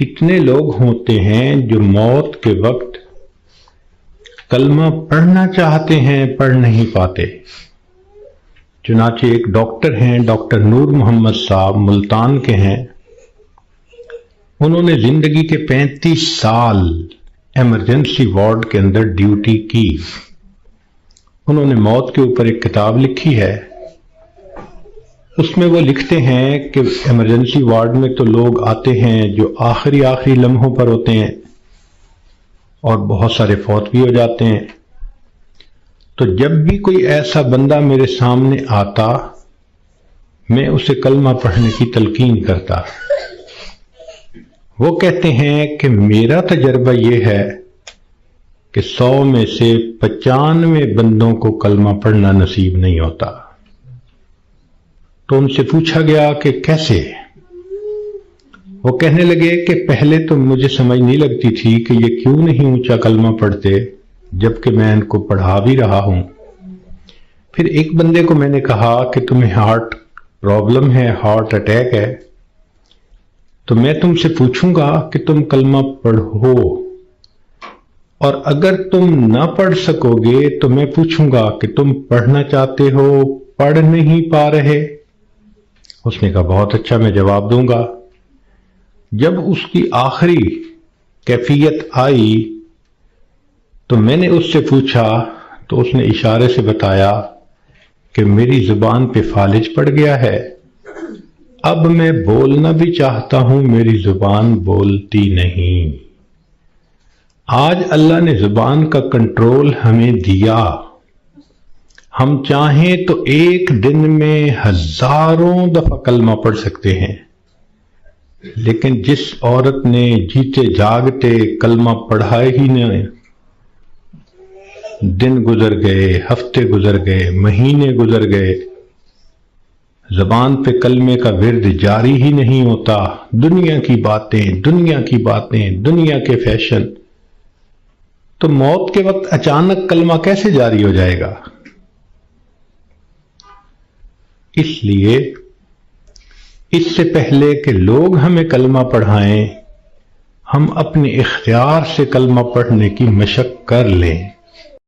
کتنے لوگ ہوتے ہیں جو موت کے وقت کلمہ پڑھنا چاہتے ہیں پڑھ نہیں پاتے۔ چنانچہ ایک ڈاکٹر ہیں، ڈاکٹر نور محمد صاحب، ملتان کے ہیں۔ انہوں نے زندگی کے 35 سال ایمرجنسی وارڈ کے اندر ڈیوٹی کی۔ انہوں نے موت کے اوپر ایک کتاب لکھی ہے۔ اس میں وہ لکھتے ہیں کہ ایمرجنسی وارڈ میں تو لوگ آتے ہیں جو آخری لمحوں پر ہوتے ہیں اور بہت سارے فوت بھی ہو جاتے ہیں۔ تو جب بھی کوئی ایسا بندہ میرے سامنے آتا، میں اسے کلمہ پڑھنے کی تلقین کرتا۔ وہ کہتے ہیں کہ میرا تجربہ یہ ہے کہ 100 میں سے 95 بندوں کو کلمہ پڑھنا نصیب نہیں ہوتا۔ تو ان سے پوچھا گیا کہ کیسے؟ وہ کہنے لگے کہ پہلے تو مجھے سمجھ نہیں لگتی تھی کہ یہ کیوں نہیں اونچا کلمہ پڑھتے جبکہ میں ان کو پڑھا بھی رہا ہوں۔ پھر ایک بندے کو میں نے کہا کہ تمہیں ہارٹ پرابلم ہے، ہارٹ اٹیک ہے، تو میں تم سے پوچھوں گا کہ تم کلمہ پڑھو، اور اگر تم نہ پڑھ سکو گے تو میں پوچھوں گا کہ تم پڑھنا چاہتے ہو، پڑھ نہیں پا رہے؟ اس نے کہا بہت اچھا، میں جواب دوں گا۔ جب اس کی آخری کیفیت آئی تو میں نے اس سے پوچھا تو اس نے اشارے سے بتایا کہ میری زبان پہ فالج پڑ گیا ہے، اب میں بولنا بھی چاہتا ہوں، میری زبان بولتی نہیں۔ آج اللہ نے زبان کا کنٹرول ہمیں دیا، ہم چاہیں تو ایک دن میں ہزاروں دفعہ کلمہ پڑھ سکتے ہیں، لیکن جس عورت نے جیتے جاگتے کلمہ پڑھائے ہی نہیں، دن گزر گئے، ہفتے گزر گئے، مہینے گزر گئے، زبان پہ کلمے کا ورد جاری ہی نہیں ہوتا، دنیا کی باتیں، دنیا کے فیشن، تو موت کے وقت اچانک کلمہ کیسے جاری ہو جائے گا؟ اس لیے اس سے پہلے کہ لوگ ہمیں کلمہ پڑھائیں، ہم اپنے اختیار سے کلمہ پڑھنے کی مشق کر لیں۔